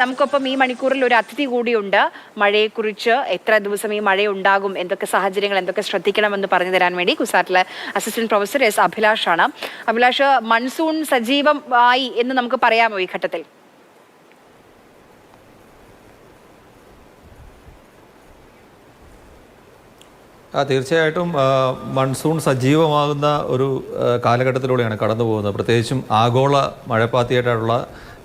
നമുക്കൊപ്പം ഈ മണിക്കൂറിൽ ഒരു അതിഥി കൂടിയുണ്ട്. മഴയെക്കുറിച്ച് എത്ര ദിവസം ഈ മഴ ഉണ്ടാകും, എന്തൊക്കെ സാഹചര്യങ്ങൾ, എന്തൊക്കെ ശ്രദ്ധിക്കണമെന്ന് പറഞ്ഞു തരാൻ വേണ്ടി കുസാറ്റിലെ അസിസ്റ്റന്റ് പ്രൊഫസർ എസ് അഭിലാഷ് ആണ്. അഭിലാഷ്, മൺസൂൺ സജീവമായി എന്ന് നമുക്ക് പറയാമോ ഈ ഘട്ടത്തിൽ? തീർച്ചയായിട്ടും മൺസൂൺ സജീവമാകുന്ന ഒരു കാലഘട്ടത്തിലൂടെയാണ് കടന്നു പോകുന്നത്. പ്രത്യേകിച്ചും ആഗോള മഴപ്പാത്തിയായിട്ടുള്ള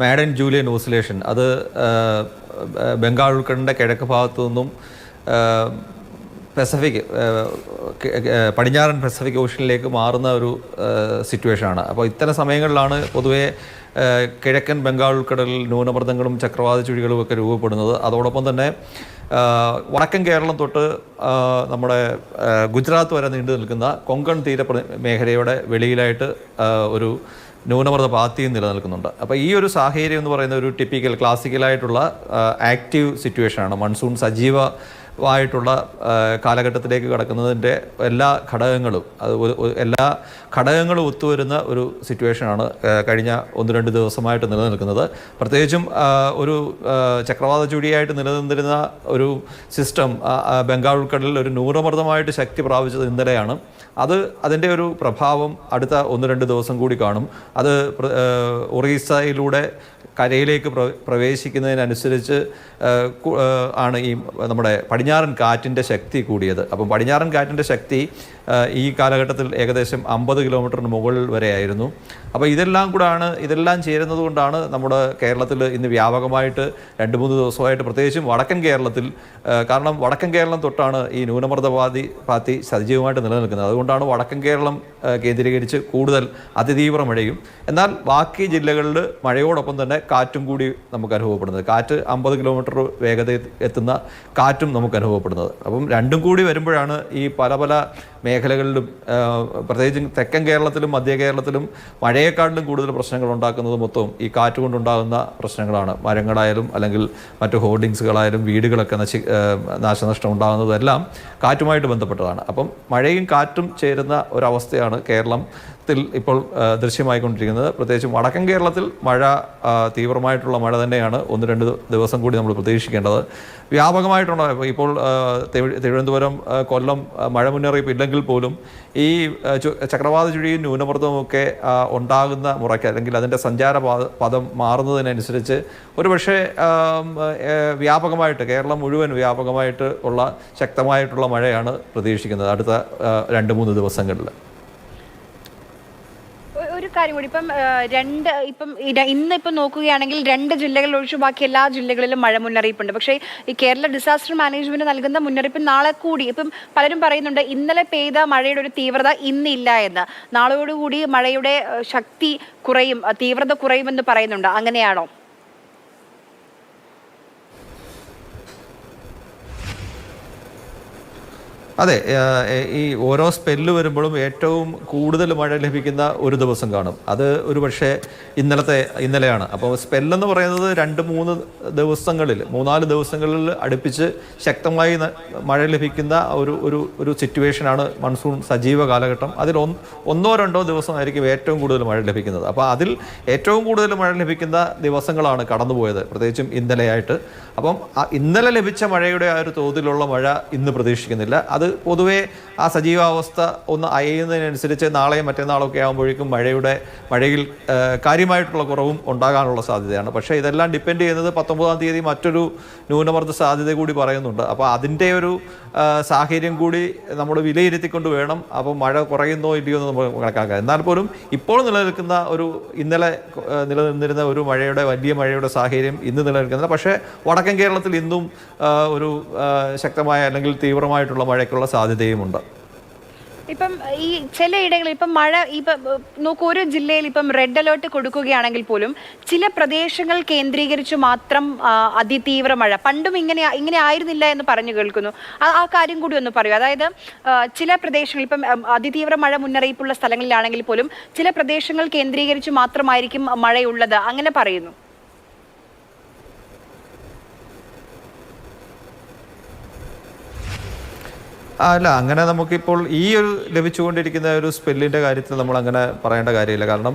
മാഡൻ ജൂലിയൻ ഓസിലേഷൻ അത് ബംഗാൾ ഉൾക്കടലിൻ്റെ കിഴക്ക് ഭാഗത്തു നിന്നും പസഫിക് പടിഞ്ഞാറൻ പസഫിക് ഓഷ്യനിലേക്ക് മാറുന്ന ഒരു സിറ്റുവേഷനാണ്. അപ്പോൾ ഇത്തരം സമയങ്ങളിലാണ് പൊതുവേ കിഴക്കൻ ബംഗാൾ ഉൾക്കടലിൽ ന്യൂനമർദ്ദങ്ങളും ചക്രവാത ചുഴികളും ഒക്കെ രൂപപ്പെടുന്നത്. അതോടൊപ്പം തന്നെ വടക്കൻ കേരളം തൊട്ട് നമ്മുടെ ഗുജറാത്ത് വരെ നീണ്ടു നിൽക്കുന്ന കൊങ്കൺ തീര മേഖലയുടെ വെളിയിലായിട്ട് ഒരു ന്യൂനമർദ്ദ പാത്തിയും നിലനിൽക്കുന്നുണ്ട്. അപ്പോൾ ഈ ഒരു സാഹചര്യം എന്ന് പറയുന്ന ഒരു ടിപ്പിക്കൽ ക്ലാസിക്കലായിട്ടുള്ള ആക്റ്റീവ് സിറ്റുവേഷനാണ്. മൺസൂൺ സജീവമായിട്ടുള്ള കാലഘട്ടത്തിലേക്ക് കടക്കുന്നതിൻ്റെ എല്ലാ ഘടകങ്ങളും ഒത്തുവരുന്ന ഒരു സിറ്റുവേഷനാണ് കഴിഞ്ഞ 1-2 ദിവസമായിട്ട് നിലനിൽക്കുന്നത്. പ്രത്യേകിച്ചും ഒരു ചക്രവാത ചുഴിയായിട്ട് നിലനിന്നിരുന്ന ഒരു സിസ്റ്റം ബംഗാൾ ഉൾക്കടലിൽ ഒരു ന്യൂനമർദ്ദമായിട്ട് ശക്തി പ്രാപിച്ചത് ഇന്നലെയാണ്. അതിൻ്റെ ഒരു പ്രഭാവം അടുത്ത 1-2 ദിവസം കൂടി കാണും. അത് ഒറീസയിലൂടെ കരയിലേക്ക് പ്രവേശിക്കുന്നതിനനുസരിച്ച് ആണ് ഈ നമ്മുടെ പടിഞ്ഞാറൻ കാറ്റിൻ്റെ ശക്തി കൂടിയത്. അപ്പം പടിഞ്ഞാറൻ കാറ്റിൻ്റെ ശക്തി ഈ കാലഘട്ടത്തിൽ ഏകദേശം 50 കിലോമീറ്ററിന് മുകളിൽ വരെയായിരുന്നു. അപ്പോൾ ഇതെല്ലാം ചേരുന്നത് കൊണ്ടാണ് നമ്മുടെ കേരളത്തിൽ ഇന്ന് വ്യാപകമായിട്ട് 2-3 ദിവസമായിട്ട് പ്രത്യേകിച്ചും വടക്കൻ കേരളത്തിൽ, കാരണം വടക്കൻ കേരളം തൊട്ടാണ് ഈ ന്യൂനമർദ്ദ പാത്തി സജീവമായിട്ട് നിലനിൽക്കുന്നത്. അതുകൊണ്ടാണ് വടക്കൻ കേരളം കേന്ദ്രീകരിച്ച് കൂടുതൽ അതിതീവ്ര മഴയും, എന്നാൽ ബാക്കി ജില്ലകളിൽ മഴയോടൊപ്പം തന്നെ കാറ്റും കൂടി നമുക്ക് അനുഭവപ്പെടുന്നത്. കാറ്റ് 50 കിലോമീറ്റർ വേഗതയിൽ എത്തുന്ന കാറ്റും നമുക്ക് അനുഭവപ്പെടുന്നത്. അപ്പം രണ്ടും കൂടി വരുമ്പോഴാണ് ഈ പല മേഖലകളിലും, പ്രത്യേകിച്ചും തെക്കൻ കേരളത്തിലും മധ്യ കേരളത്തിലും മഴയെക്കാട്ടിലും കൂടുതൽ പ്രശ്നങ്ങൾ ഉണ്ടാക്കുന്നത് മൊത്തം ഈ കാറ്റ് കൊണ്ടുണ്ടാകുന്ന പ്രശ്നങ്ങളാണ്. മരങ്ങളായാലും അല്ലെങ്കിൽ മറ്റു ഹോർഡിങ്സുകളായാലും വീടുകളൊക്കെ നാശനഷ്ടം ഉണ്ടാകുന്നതെല്ലാം കാറ്റുമായിട്ട് ബന്ധപ്പെട്ടതാണ്. അപ്പം മഴയും കാറ്റും ചേരുന്ന ഒരവസ്ഥയാണ് കേരളത്തിൽ ഇപ്പോൾ ദൃശ്യമായിക്കൊണ്ടിരിക്കുന്നത്. പ്രത്യേകിച്ചും വടക്കൻ കേരളത്തിൽ തീവ്രമായിട്ടുള്ള മഴ തന്നെയാണ് 1-2 ദിവസം കൂടി നമ്മൾ പ്രതീക്ഷിക്കേണ്ടത്. വ്യാപകമായിട്ടുള്ള ഇപ്പോൾ തിരുവനന്തപുരം, കൊല്ലം മഴ മുന്നറിയിപ്പ് ഇല്ലെങ്കിൽ പോലും ഈ ചക്രവാത ചുഴിയും ന്യൂനമർദ്ദവും ഒക്കെ ഉണ്ടാകുന്ന മുറയ്ക്ക് അല്ലെങ്കിൽ അതിൻ്റെ സഞ്ചാര പദം മാറുന്നതിനനുസരിച്ച് ഒരുപക്ഷെ കേരളം മുഴുവൻ വ്യാപകമായിട്ട് ഉള്ള ശക്തമായിട്ടുള്ള മഴയാണ് പ്രതീക്ഷിക്കുന്നത് അടുത്ത 2-3 ദിവസങ്ങളിൽ. ഒരു കാര്യം കൂടി, ഇന്നിപ്പം നോക്കുകയാണെങ്കിൽ 2 ജില്ലകളിൽ ഒഴിച്ച് ബാക്കി എല്ലാ ജില്ലകളിലും മഴ മുന്നറിയിപ്പുണ്ട്. പക്ഷേ ഈ കേരള ഡിസാസ്റ്റർ മാനേജ്മെന്റ് നൽകുന്ന മുന്നറിയിപ്പ് നാളെ കൂടി. ഇപ്പം പലരും പറയുന്നുണ്ട് ഇന്നലെ പെയ്ത മഴയുടെ ഒരു തീവ്രത ഇന്നില്ല എന്ന്. നാളെയോടുകൂടി മഴയുടെ ശക്തി കുറയും, തീവ്രത കുറയുമെന്ന് പറയുന്നുണ്ട്. അങ്ങനെയാണോ? അതെ, ഈ ഓരോ സ്പെല്ല് വരുമ്പോഴും ഏറ്റവും കൂടുതൽ മഴ ലഭിക്കുന്ന ഒരു ദിവസം കാണും. അത് ഒരു പക്ഷേ ഇന്നലെയാണ്. അപ്പോൾ സ്പെല്ലെന്ന് പറയുന്നത് 2-3 ദിവസങ്ങളിൽ 3-4 ദിവസങ്ങളിൽ അടുപ്പിച്ച് ശക്തമായി മഴ ലഭിക്കുന്ന ഒരു സിറ്റുവേഷനാണ് മൺസൂൺ സജീവ കാലഘട്ടം. അതിൽ 1-2 ദിവസമായിരിക്കും ഏറ്റവും കൂടുതൽ മഴ ലഭിക്കുന്നത്. അപ്പോൾ അതിൽ ഏറ്റവും കൂടുതൽ മഴ ലഭിക്കുന്ന ദിവസങ്ങളാണ് കടന്നുപോയത്, പ്രത്യേകിച്ചും ഇന്നലെയായിട്ട്. അപ്പം ഇന്നലെ ലഭിച്ച മഴയുടെ ആ ഒരു തോതിലുള്ള മഴ ഇന്ന് പ്രതീക്ഷിക്കുന്നില്ല. അത് പൊതുവേ ആ സജീവാവസ്ഥ ഒന്ന് അയയുന്നതിനനുസരിച്ച് നാളെയും മറ്റന്നാളൊക്കെ ആകുമ്പോഴേക്കും മഴയിൽ കാര്യമായിട്ടുള്ള കുറവും ഉണ്ടാകാനുള്ള സാധ്യതയാണ്. പക്ഷേ ഇതെല്ലാം ഡിപ്പെൻഡ് ചെയ്യുന്നത് 19-ാം തീയതി മറ്റൊരു ന്യൂനമർദ്ദ സാധ്യത കൂടി പറയുന്നുണ്ട്. അപ്പോൾ അതിൻ്റെ ഒരു സാഹചര്യം കൂടി നമ്മൾ വിലയിരുത്തിക്കൊണ്ട് വേണം അപ്പോൾ മഴ കുറയുന്നോ ഇല്ലയോ എന്ന് നമ്മൾ കണക്കാക്കാം. എന്നാൽ പോലും ഇപ്പോൾ ഇന്നലെ നിലനിന്നിരുന്ന ഒരു വലിയ മഴയുടെ സാഹചര്യം ഇന്ന് നിലനിൽക്കുന്നില്ല. പക്ഷേ വടക്കൻ കേരളത്തിൽ ഇന്നും ഒരു ശക്തമായ അല്ലെങ്കിൽ തീവ്രമായിട്ടുള്ള മഴയ്ക്കുള്ള സാധ്യതയുമുണ്ട്. ഇപ്പം ഈ ചിലയിടങ്ങളിൽ ഇപ്പം മഴ നോക്കൂ, ഒരു ജില്ലയിൽ ഇപ്പം റെഡ് അലേർട്ട് കൊടുക്കുകയാണെങ്കിൽ പോലും ചില പ്രദേശങ്ങൾ കേന്ദ്രീകരിച്ച് മാത്രം അതിതീവ്ര മഴ. പണ്ടും ഇങ്ങനെ ആയിരുന്നില്ല എന്ന് പറഞ്ഞു കേൾക്കുന്നു. ആ കാര്യം കൂടി ഒന്ന് പറയൂ. അതായത് ചില പ്രദേശങ്ങൾ ഇപ്പം അതിതീവ്ര മഴ മുന്നറിയിപ്പുള്ള സ്ഥലങ്ങളിലാണെങ്കിൽ പോലും ചില പ്രദേശങ്ങൾ കേന്ദ്രീകരിച്ച് മാത്രമായിരിക്കും മഴയുള്ളത്, അങ്ങനെ പറയുന്നു. അല്ല, അങ്ങനെ നമുക്കിപ്പോൾ ഈ ഒരു ലഭിച്ചുകൊണ്ടിരിക്കുന്ന ഒരു സ്പെല്ലിൻ്റെ കാര്യത്തിൽ നമ്മൾ അങ്ങനെ പറയേണ്ട കാര്യമില്ല. കാരണം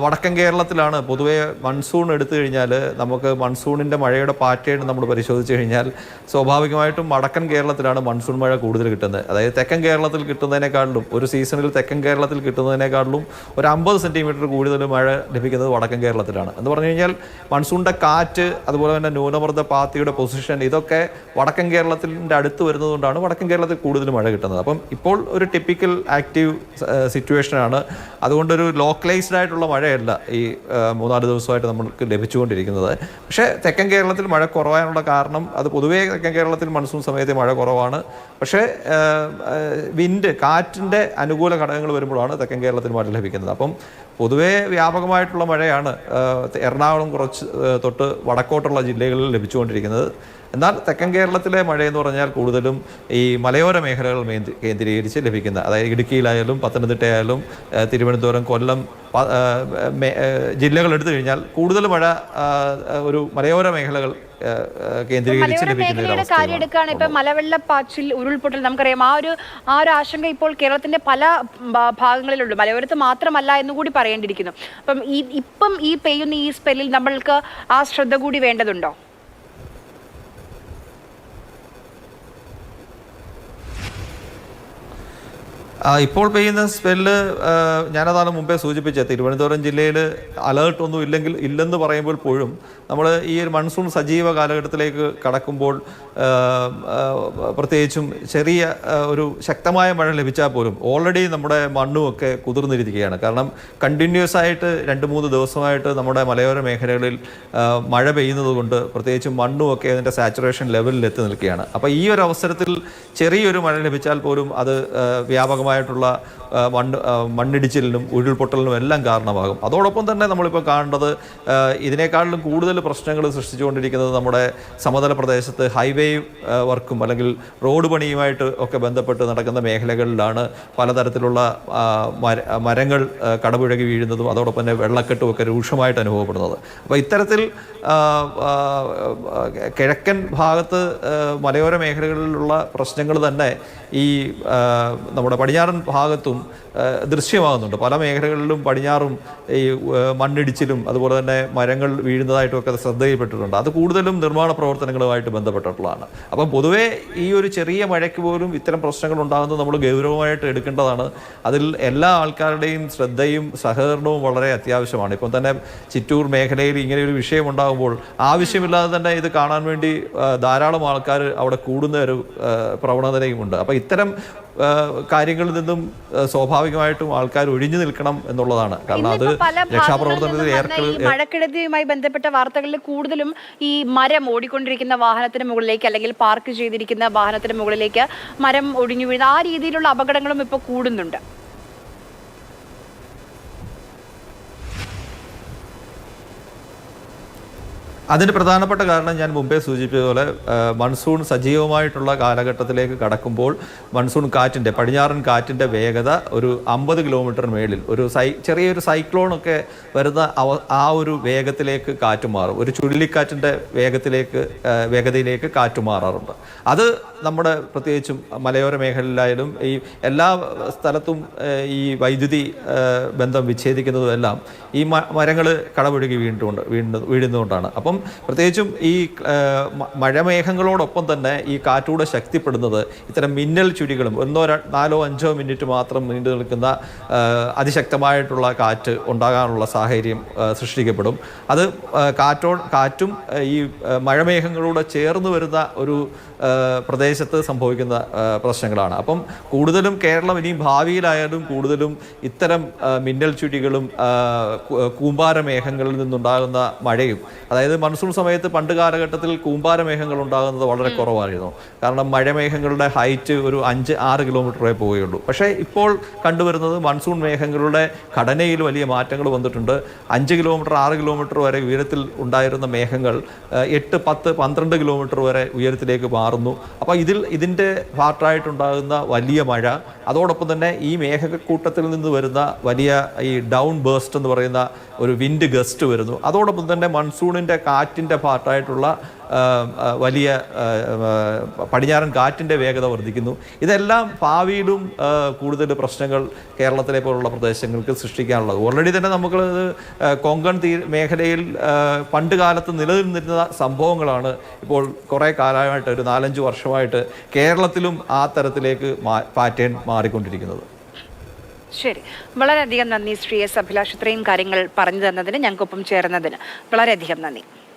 വടക്കൻ കേരളത്തിലാണ് പൊതുവേ മൺസൂൺ എടുത്തു കഴിഞ്ഞാൽ നമുക്ക് മൺസൂണിൻ്റെ മഴയുടെ പാറ്റേൺ നമ്മൾ പരിശോധിച്ച് കഴിഞ്ഞാൽ സ്വാഭാവികമായിട്ടും വടക്കൻ കേരളത്തിലാണ് മൺസൂൺ മഴ കൂടുതൽ കിട്ടുന്നത്. അതായത് തെക്കൻ കേരളത്തിൽ കിട്ടുന്നതിനേക്കാളും ഒരു സീസണിൽ തെക്കൻ കേരളത്തിൽ കിട്ടുന്നതിനേക്കാളും ഒരു 50 സെൻറ്റിമീറ്റർ കൂടുതൽ മഴ ലഭിക്കുന്നത് വടക്കൻ കേരളത്തിലാണ്. എന്ന് പറഞ്ഞു കഴിഞ്ഞാൽ മൺസൂണിൻ്റെ കാറ്റ്, അതുപോലെ തന്നെ ന്യൂനമർദ്ദ പാത്തിയുടെ പൊസിഷൻ, ഇതൊക്കെ വടക്കൻ കേരളത്തിൻ്റെ അടുത്ത് വരുന്നതുകൊണ്ടാണ് വടക്കൻ കേരളത്തിൽ കൂടുതൽ മഴ കിട്ടുന്നത്. അപ്പം ഇപ്പോൾ ഒരു ടിപ്പിക്കൽ ആക്റ്റീവ് സിറ്റുവേഷനാണ്. അതുകൊണ്ടൊരു ലോക്കലൈസ്ഡ് ആയിട്ടുള്ള മഴയല്ല ഈ 3-4 ദിവസമായിട്ട് നമ്മൾക്ക് ലഭിച്ചുകൊണ്ടിരിക്കുന്നത്. പക്ഷേ തെക്കൻ കേരളത്തിൽ മഴ കുറവാനുള്ള കാരണം, അത് പൊതുവേ തെക്കൻ കേരളത്തിൽ മൺസൂൺ സമയത്ത് മഴ കുറവാണ്. പക്ഷേ വിൻഡ്, കാറ്റിൻ്റെ അനുകൂല ഘടകങ്ങൾ വരുമ്പോഴാണ് തെക്കൻ കേരളത്തിൽ മഴ ലഭിക്കുന്നത്. അപ്പം പൊതുവേ വ്യാപകമായിട്ടുള്ള മഴയാണ് എറണാകുളം കുറച്ച് തൊട്ട് വടക്കോട്ടുള്ള ജില്ലകളിൽ ലഭിച്ചുകൊണ്ടിരിക്കുന്നത്. എന്നാൽ തെക്കൻ കേരളത്തിലെ മഴയെന്ന് പറഞ്ഞാൽ കൂടുതലും ഈ മലയോര മേഖലകൾ കേന്ദ്രീകരിച്ച് ലഭിക്കുന്ന, അതായത് ഇടുക്കിയിലായാലും പത്തനംതിട്ടയായാലും തിരുവനന്തപുരം, കൊല്ലം ജില്ലകൾ എടുത്തു കഴിഞ്ഞാൽ കൂടുതൽ മഴ ഒരു മലയോര മേഖലകൾ കേന്ദ്രീകരിച്ച് ലഭിക്കുന്ന കാര്യം എടുക്കുകയാണ്. ഇപ്പം മലവെള്ളപ്പാച്ചിൽ, ഉരുൾപൊട്ടൽ, നമുക്കറിയാം ആ ഒരു ആശങ്ക ഇപ്പോൾ കേരളത്തിന്റെ പല ഭാഗങ്ങളിലുണ്ട്, മലയോരത്ത് മാത്രമല്ല എന്നുകൂടി പറയേണ്ടിയിരിക്കുന്നു. അപ്പം ഇപ്പം ഈ പെയ്യുന്ന ഈ സ്പെല്ലിൽ നമ്മൾക്ക് ആ ശ്രദ്ധ കൂടി വേണ്ടതുണ്ടോ? ഇപ്പോൾ പെയ്യുന്ന സ്പെല്ല് ഞാനതാണ് മുമ്പേ സൂചിപ്പിച്ചത്. തിരുവനന്തപുരം ജില്ലയിൽ അലേർട്ട് ഒന്നും ഇല്ലെന്ന് പറയുമ്പോൾ പോലും നമ്മൾ ഈ ഒരു മൺസൂൺ സജീവ കാലഘട്ടത്തിലേക്ക് കടക്കുമ്പോൾ പ്രത്യേകിച്ചും ചെറിയ ഒരു ശക്തമായ മഴ ലഭിച്ചാൽ പോലും ഓൾറെഡി നമ്മുടെ മണ്ണുമൊക്കെ കുതിർന്നിരിക്കുകയാണ്. കാരണം കണ്ടിന്യൂസ് ആയിട്ട് 2-3 ദിവസമായിട്ട് നമ്മുടെ മലയോര മേഖലകളിൽ മഴ പെയ്യുന്നത് കൊണ്ട് പ്രത്യേകിച്ചും മണ്ണുമൊക്കെ അതിൻ്റെ സാച്ചുറേഷൻ ലെവലിൽ എത്തി നിൽക്കുകയാണ്. അപ്പോൾ ഈ ഒരു അവസരത്തിൽ ചെറിയൊരു മഴ ലഭിച്ചാൽ പോലും അത് വ്യാപകമായിട്ടുള്ള മണ്ണിടിച്ചിലിനും ഉരുൾപൊട്ടലിനും എല്ലാം കാരണമാകും. അതോടൊപ്പം തന്നെ നമ്മളിപ്പോൾ കാണേണ്ടത് ഇതിനേക്കാളിലും കൂടുതൽ പ്രശ്നങ്ങൾ സൃഷ്ടിച്ചുകൊണ്ടിരിക്കുന്നത് നമ്മുടെ സമതല പ്രദേശത്ത് ഹൈവേ വർക്കും അല്ലെങ്കിൽ റോഡ് പണിയുമായിട്ട് ഒക്കെ ബന്ധപ്പെട്ട് നടക്കുന്ന മേഖലകളിലാണ് പലതരത്തിലുള്ള മരങ്ങൾ കടപുഴകി വീഴുന്നതും അതോടൊപ്പം തന്നെ വെള്ളക്കെട്ടും ഒക്കെ രൂക്ഷമായിട്ട് അനുഭവപ്പെടുന്നത്. അപ്പോൾ ഇത്തരത്തിൽ കിഴക്കൻ ഭാഗത്ത് മലയോര മേഖലകളിലുള്ള പ്രശ്നങ്ങൾ തന്നെ ഈ നമ്മുടെ പടിഞ്ഞാറൻ ഭാഗത്തും ദൃശ്യമാകുന്നുണ്ട്. പല മേഖലകളിലും പടിഞ്ഞാറും ഈ മണ്ണിടിച്ചിലും അതുപോലെ തന്നെ മരങ്ങൾ വീഴുന്നതായിട്ടുമൊക്കെ ശ്രദ്ധയിൽപ്പെട്ടിട്ടുണ്ട്. അത് കൂടുതലും നിർമ്മാണ പ്രവർത്തനങ്ങളുമായിട്ട് ബന്ധപ്പെട്ടിട്ടുള്ളതാണ്. അപ്പം പൊതുവേ ഈ ഒരു ചെറിയ മഴയ്ക്ക് പോലും ഇത്തരം പ്രശ്നങ്ങൾ ഉണ്ടാകുന്നത് നമ്മൾ ഗൗരവമായിട്ട് എടുക്കേണ്ടതാണ്. അതിൽ എല്ലാ ആൾക്കാരുടെയും ശ്രദ്ധയും സഹകരണവും വളരെ അത്യാവശ്യമാണ്. ഇപ്പം തന്നെ ചിറ്റൂർ മേഖലയിൽ ഇങ്ങനെ ഒരു വിഷയം ഉണ്ടാകുമ്പോൾ ആവശ്യമില്ലാതെ തന്നെ ഇത് കാണാൻ വേണ്ടി ധാരാളം ആൾക്കാർ അവിടെ കൂടുന്ന ഒരു പ്രവണതയുമുണ്ട്. അപ്പോൾ ഇത്തരം കാര്യങ്ങളിൽ നിന്നും സ്വാഭാവികമായിട്ടും ആൾക്കാർ ഒഴിഞ്ഞു നിൽക്കണം എന്നുള്ളതാണ്. കാരണം അത് രക്ഷാപ്രവർത്തനത്തിൽ മഴക്കെടുതിയുമായി ബന്ധപ്പെട്ട വാർത്തകളിൽ കൂടുതലും ഈ മരം ഓടിക്കൊണ്ടിരിക്കുന്ന വാഹനത്തിന് മുകളിലേക്ക് അല്ലെങ്കിൽ പാർക്ക് ചെയ്തിരിക്കുന്ന വാഹനത്തിന് മുകളിലേക്ക് മരം ഒടിഞ്ഞു വീഴുന്ന ആ രീതിയിലുള്ള അപകടങ്ങളും ഇപ്പോൾ കൂടുന്നുണ്ട്. അതിന് പ്രധാനപ്പെട്ട കാരണം ഞാൻ മുമ്പേ സൂചിപ്പിച്ചതുപോലെ മൺസൂൺ സജീവമായിട്ടുള്ള കാലഘട്ടത്തിലേക്ക് കടക്കുമ്പോൾ മൺസൂൺ കാറ്റിൻ്റെ, പടിഞ്ഞാറൻ കാറ്റിൻ്റെ വേഗത ഒരു 50 കിലോമീറ്റർ മേളിൽ ഒരു ചെറിയൊരു സൈക്ലോണൊക്കെ വരുന്ന ആ ഒരു വേഗത്തിലേക്ക് കാറ്റ് മാറും. ഒരു ചുഴലിക്കാറ്റിൻ്റെ വേഗതയിലേക്ക് കാറ്റ് മാറാറുണ്ട്. അത് നമ്മുടെ പ്രത്യേകിച്ചും മലയോര മേഖലയിലായാലും ഈ എല്ലാ സ്ഥലത്തും ഈ വൈദ്യുതി ബന്ധം വിച്ഛേദിക്കുന്നതും എല്ലാം ഈ മരങ്ങൾ കടപുഴകി വീഴുന്നതുകൊണ്ടാണ്. അപ്പം പ്രത്യേകിച്ചും ഈ മഴമേഘങ്ങളോടൊപ്പം തന്നെ ഈ കാറ്റൂടെ ശക്തിപ്പെടുന്നത് ഇത്തരം മിന്നൽ ചുഴികളും 1-4-5 മിനിറ്റ് മാത്രം നീണ്ടു നിൽക്കുന്ന അതിശക്തമായിട്ടുള്ള കാറ്റ് ഉണ്ടാകാനുള്ള സാഹചര്യം സൃഷ്ടിക്കപ്പെടും. അത് കാറ്റും ഈ മഴമേഘങ്ങളോട് ചേർന്ന് വരുന്ന ഒരു പ്രദേശത്ത് സംഭവിക്കുന്ന പ്രശ്നങ്ങളാണ്. അപ്പം കൂടുതലും കേരളം ഇനിയും ഭാവിയിലായാലും കൂടുതലും ഇത്തരം മിന്നൽ ചുഴികളും കൂമ്പാരമേഘങ്ങളിൽ നിന്നുണ്ടാകുന്ന മഴയും, അതായത് മൺസൂൺ സമയത്ത് പണ്ട് കാലഘട്ടത്തിൽ കൂമ്പാരമേഘങ്ങൾ ഉണ്ടാകുന്നത് വളരെ കുറവായിരുന്നു. കാരണം മഴമേഘങ്ങളുടെ ഹൈറ്റ് ഒരു 5-6 കിലോമീറ്ററേ പോവുകയുള്ളൂ. പക്ഷേ ഇപ്പോൾ കണ്ടുവരുന്നത് മൺസൂൺ മേഘങ്ങളുടെ ഘടനയിൽ വലിയ മാറ്റങ്ങൾ വന്നിട്ടുണ്ട്. 5 കിലോമീറ്റർ 6 കിലോമീറ്റർ വരെ ഉയരത്തിൽ ഉണ്ടായിരുന്ന മേഘങ്ങൾ 8, 10, 12 കിലോമീറ്റർ വരെ ഉയരത്തിലേക്ക് മാറുന്നു. അപ്പോൾ ഇതിൻ്റെ പാർട്ടായിട്ടുണ്ടാകുന്ന വലിയ മഴ, അതോടൊപ്പം തന്നെ ഈ മേഘക്കൂട്ടത്തിൽ നിന്ന് വരുന്ന വലിയ ഈ ഡൗൺ ബേസ്റ്റ് എന്ന് പറയുന്ന ഒരു വിൻഡ് ഗസ്റ്റ് വരുന്നു. അതോടൊപ്പം തന്നെ മൺസൂണിൻ്റെ കാറ്റിൻ്റെ പാർട്ടായിട്ടുള്ള വലിയ പടിഞ്ഞാറൻ കാറ്റിൻ്റെ വേഗത വർദ്ധിക്കുന്നു. ഇതെല്ലാം ഭാവിയിലും കൂടുതൽ പ്രശ്നങ്ങൾ കേരളത്തിലെ പോലുള്ള പ്രദേശങ്ങൾക്ക് സൃഷ്ടിക്കാനുള്ളത്. ഓൾറെഡി തന്നെ നമുക്ക് കൊങ്കൺ മേഖലയിൽ പണ്ട് കാലത്ത് നിലനിന്നിരുന്ന സംഭവങ്ങളാണ് ഇപ്പോൾ കുറേ കാലമായിട്ട് ഒരു 4-5 വർഷമായിട്ട് കേരളത്തിലും ആ തരത്തിലേക്ക് പാറ്റേൺ മാറിക്കൊണ്ടിരിക്കുന്നത്. ശരി, വളരെയധികം നന്ദി ശ്രീ എസ് അഭിലാഷ്, ഇത്രയും കാര്യങ്ങൾ പറഞ്ഞു തന്നതിന്, ഞങ്ങൾക്കൊപ്പം ചേർന്നതിന് വളരെയധികം നന്ദി.